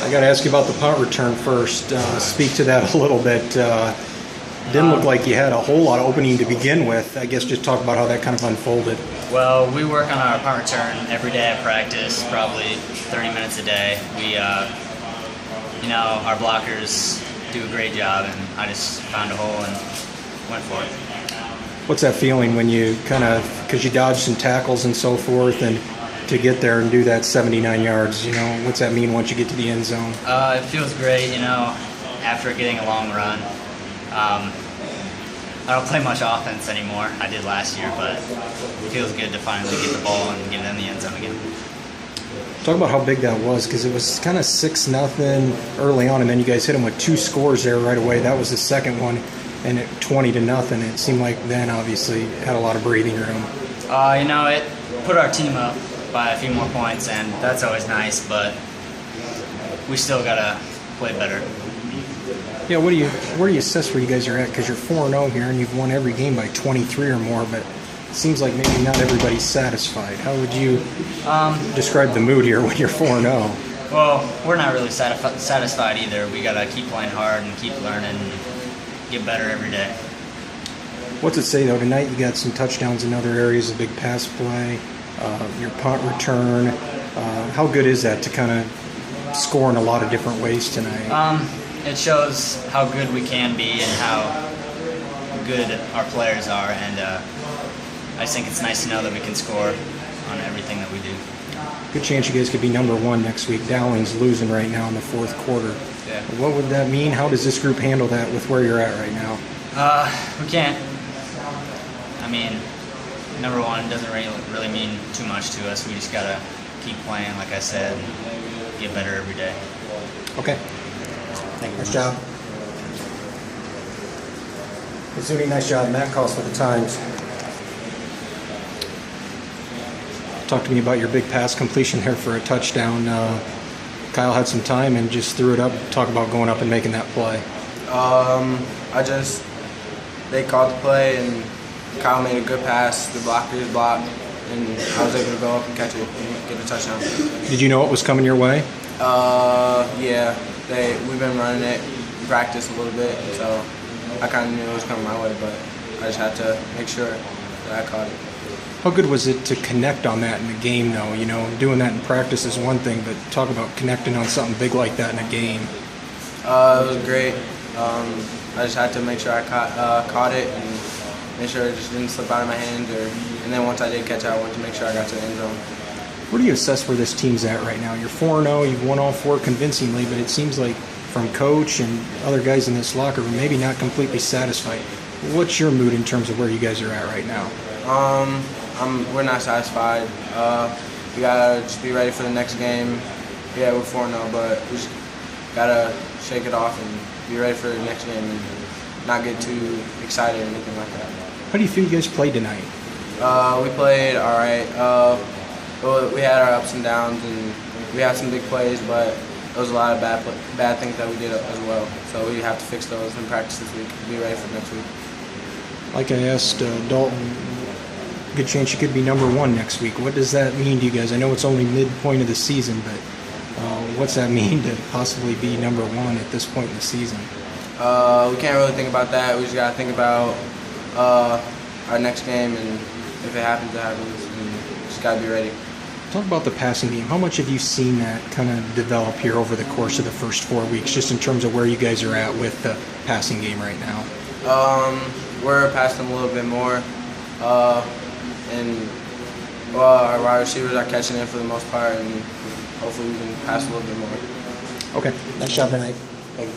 I got to ask you about the punt return first. Speak to that a little bit. Didn't look like you had a whole lot of opening to begin with. I guess just talk about how that kind of unfolded. Well, we work on our punt return every day at practice, probably 30 minutes a day. We, our blockers do a great job, and I just found a hole and went for it. What's that feeling when you because you dodged some tackles and so forth, and to get there and do that 79 yards, what's that mean once you get to the end zone? It feels great, after getting a long run. I don't play much offense anymore. I did last year, but it feels good to finally get the ball and get it in the end zone again. Talk about how big that was, because it was kind of 6-0 early on, and then you guys hit them with 2 scores there right away. That was the second one, and at 20-0. It seemed like then obviously had a lot of breathing room. It put our team up by a few more points, and that's always nice, but we still gotta play better. Yeah, where do you assess where you guys are at? Because you're 4-0 here, and you've won every game by 23 or more, but it seems like maybe not everybody's satisfied. How would you describe the mood here when you're 4-0? Well, we're not really satisfied either. We gotta keep playing hard and keep learning and get better every day. What's it say, though? Tonight you got some touchdowns in other areas, a big pass play, your punt return. How good is that to kind of score in a lot of different ways tonight? It shows how good we can be and how good our players are, and I just think it's nice to know that we can score on everything that we do. Good chance you guys could be number 1 next week. Dowling's losing right now in the 4th quarter. Yeah. What would that mean? How does this group handle that with where you're at right now? We can't. Number 1 doesn't really mean too much to us. We just gotta keep playing, like I said, and get better every day. Okay. Nice job. Zuni, nice job. Matt calls for the Times. Talk to me about your big pass completion here for a touchdown. Kyle had some time and just threw it up. Talk about going up and making that play. They called the play, and Kyle made a good pass. The blockers blocked, and I was able to go up and catch it and get a touchdown. Did you know it was coming your way? Yeah. We've been running it in practice a little bit, so I kind of knew it was coming my way, but I just had to make sure that I caught it. How good was it to connect on that in the game, though? Doing that in practice is one thing, but talk about connecting on something big like that in a game. It was great. I just had to make sure I caught it and make sure it just didn't slip out of my hands. And then once I did catch it, I wanted to make sure I got to the end zone. Where do you assess where this team's at right now? You're 4-0, you've won all 4 convincingly, but it seems like from coach and other guys in this locker room, maybe not completely satisfied. What's your mood in terms of where you guys are at right now? We're not satisfied. We gotta just be ready for the next game. Yeah, we're 4-0, but we just gotta shake it off and be ready for the next game and not get too excited or anything like that. How do you feel you guys played tonight? We played all right. We had our ups and downs, and we had some big plays, but there was a lot of bad things that we did as well. So we have to fix those in practice this week to be ready for next week. Like I asked Dalton, good chance you could be number 1 next week. What does that mean to you guys? I know it's only midpoint of the season, but what's that mean to possibly be number 1 at this point in the season? We can't really think about that. We just got to think about our next game, and if it happens, it happens. And just got to be ready. Talk about the passing game. How much have you seen that kind of develop here over the course of the first 4 weeks, just in terms of where you guys are at with the passing game right now? We're passing a little bit more, and our wide receivers are catching it for the most part, and hopefully we can pass a little bit more. Okay. Nice job tonight. Thank you.